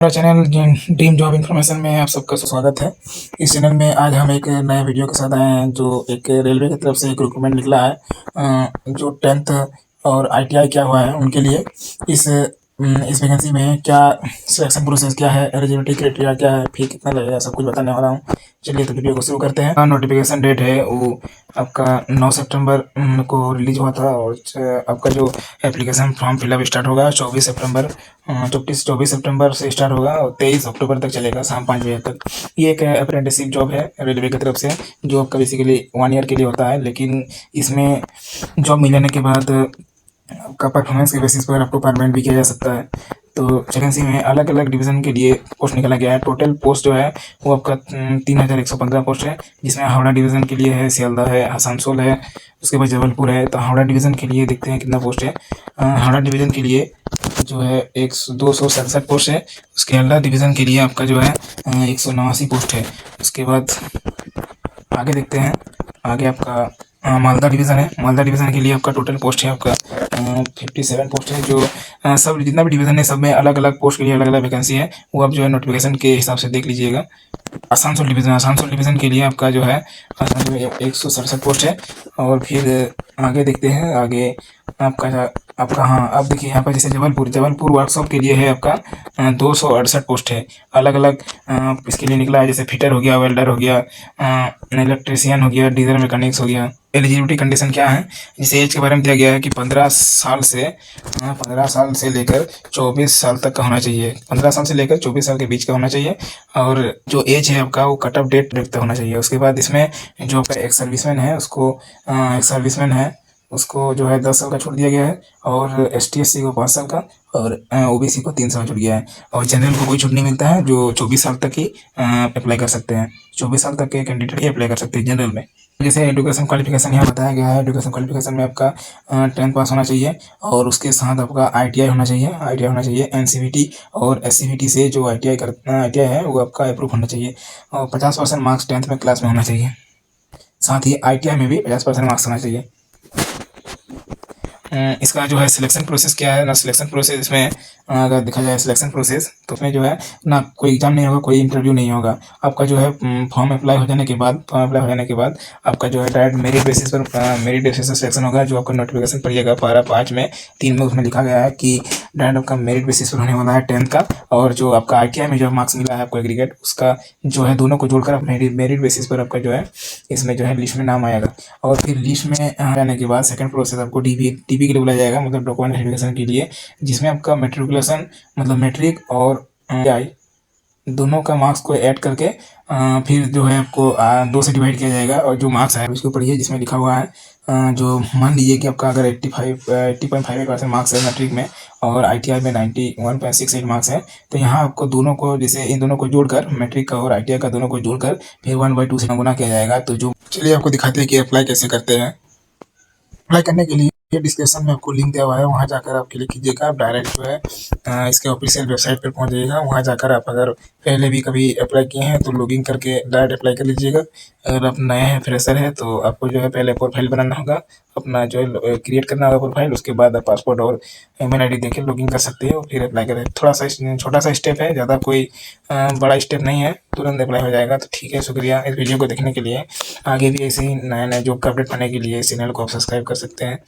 मेरा channel dream job information में आप सबका स्वागत है। इस चैनल में आज हम एक नए वीडियो के साथ आए हैं जो एक रेलवे की तरफ से एक रिक्रूटमेंट निकला है, जो 10th और ITI क्या हुआ है उनके लिए। इस वैकेंसी में क्या सिलेक्शन प्रोसेस क्या है, एलिजिबिलिटी क्राइटेरिया क्या है, फी कितना लगेगा, सब कुछ बताने वाला हूँ। चलिए तो वीडियो को शुरू करते हैं। नोटिफिकेशन डेट है वो आपका 9 सितंबर को रिलीज हुआ था, और आपका जो एप्लीकेशन फॉर्म फिलअप स्टार्ट होगा 24 सितंबर से स्टार्ट होगा और 23 अक्टूबर तक चलेगा शाम 5 बजे तक। ये एक अप्रेंटिसशिप जॉब है रेलवे की तरफ से, जो आपका बेसिकली 1 ईयर के लिए होता है, लेकिन इसमें जॉब मिल जाने के बाद आपका परफॉर्मेंस के बेसिस पर आपको परमानेंट भी किया जा सकता है। तो वैकेंसी में अलग अलग डिवीज़न के लिए पोस्ट निकाला गया है। टोटल पोस्ट जो है वो आपका 3115 पोस्ट है, जिसमें हावड़ा डिवीज़न के लिए है, सियालदह है, आसनसोल है, उसके बाद जबलपुर है। तो हावड़ा डिवीज़न के लिए देखते हैं कितना पोस्ट है। हावड़ा डिवीज़न के लिए जो है 267 पोस्ट है। उसके सियालदह डिवीज़न के लिए आपका जो है 189 पोस्ट है। उसके बाद आगे देखते हैं, आगे आपका मालदा डिवीज़न है। मालदा डिवीज़न के लिए आपका टोटल पोस्ट है आपका 57 पोस्ट है। जो सब जितना भी डिवीज़न है सब में अलग अलग पोस्ट के लिए अलग अलग वैकेंसी है, वो आप जो है नोटिफिकेशन के हिसाब से देख लीजिएगा। आसनसोल डिवीज़न के लिए आपका जो है 167 पोस्ट है। और फिर आगे देखते हैं, आगे आपका हाँ, अब देखिए यहाँ पर जैसे जबलपुर वर्कशॉप के लिए है आपका 268 पोस्ट है। अलग अलग इसके लिए निकला है, जैसे फिटर हो गया, वेल्डर हो गया, इलेक्ट्रीशियन हो गया, डीजल मैकेनिक्स हो गया। एलिजिबिलिटी कंडीशन क्या है, जैसे एज के बारे में दिया गया है कि 15 साल से लेकर 24 साल तक का होना चाहिए। 15 साल से लेकर 24 साल के बीच का होना चाहिए। और जो एज है आपका वो कट ऑफ डेट तक होना चाहिए। उसके बाद इसमें जो आपका एक सर्विसमैन है उसको जो है 10 साल का छूट दिया गया है, और ST/SC को 5 साल का, और OBC को 3 साल छूट गया है। और जनरल को कोई छूट नहीं मिलता है, जो 24 साल तक ही अप्लाई कर सकते हैं। 24 साल तक के कैंडिडेट ही अप्लाई कर सकते हैं जनरल में। जैसे एजुकेशन क्वालिफिकेशन यहाँ बताया गया है, एजुकेशन क्वालिफिकेशन में आपका 10th पास होना चाहिए, और उसके साथ आपका ITI होना चाहिए। NCVT और SCVT से जो ITI है वो आपका अप्रूव होना चाहिए। और 50% मार्क्स 10th में क्लास में होना चाहिए। साथ ही ITI में भी 50% मार्क्स होना चाहिए। इसका जो है सिलेक्शन प्रोसेस क्या है ना, सिलेक्शन प्रोसेस इसमें अगर देखा जाए सिलेक्शन प्रोसेस, तो उसमें जो है ना कोई एग्जाम नहीं होगा, कोई इंटरव्यू नहीं होगा। आपका जो है फॉर्म अप्लाई हो जाने के बाद आपका जो है डायरेक्ट मेरिट बेसिस से सिलेक्शन होगा। जो आपका नोटिफिकेशन पड़िएगा 12/5 में 3 में, उसमें लिखा गया है कि डायरेक्ट आपका मेरिट बेसिस पर होने वाला है 10th का, और जो आपका ITI में जो मार्क्स मिला है आपको एग्रीगेट, उसका जो है दोनों को जोड़कर आप मेरिट बेसिस पर आपका जो है इसमें जो है लिस्ट में नाम आएगा। और फिर लिस्ट में आने के बाद सेकंड प्रोसेस आपको DP के लिए बुलाया जाएगा, मतलब डॉक्यूमेंट वेरिफिकेशन के लिए, जिसमें आपका मेट्रिकुलेशन मतलब मैट्रिक और ITI दोनों का मार्क्स को ऐड करके फिर जो है आपको 2 से डिवाइड किया जाएगा। और जो मार्क्स है उसके ऊपर ये जिसमें लिखा हुआ है, जो मान लीजिए कि आपका अगर 80.58% मार्क्स है मैट्रिक में, और ITI में 91.68 मार्क्स है, तो यहाँ आपको दोनों को, जैसे इन दोनों को जोड़कर, मैट्रिक का और ITI का दोनों को जोड़कर फिर 1/2 से गुना किया जाएगा। तो जो चलिए आपको दिखाते हैं कि अप्लाई कैसे करते हैं। अप्लाई करने के लिए ये डिस्क्रिप्शन में आपको लिंक दिया हुआ है, वहाँ जाकर आप क्लिक कीजिएगा। आप डायरेक्ट जो है इसके ऑफिशियल वेबसाइट पर पहुँच जाइएगा। वहाँ जाकर आप अगर पहले भी कभी अप्लाई किए हैं तो लॉगिन करके डायरेक्ट अप्लाई कर लीजिएगा। अगर आप नए हैं, फ्रेशर हैं, तो आपको जो है पहले प्रोफाइल बनाना होगा, अपना जो है क्रिएट करना होगा प्रोफाइल। उसके बाद आप पासपोर्ट और ईमेल ID देके लॉगिन कर सकते हो, फिर अप्लाई करें। थोड़ा सा छोटा सा स्टेप है, ज़्यादा कोई बड़ा स्टेप नहीं है, तुरंत अप्लाई हो जाएगा। तो ठीक है, शुक्रिया इस वीडियो को देखने के लिए। आगे भी ऐसे ही नए नए जॉब का अपडेट पाने के लिए इस चैनल को आप सब्सक्राइब कर सकते हैं।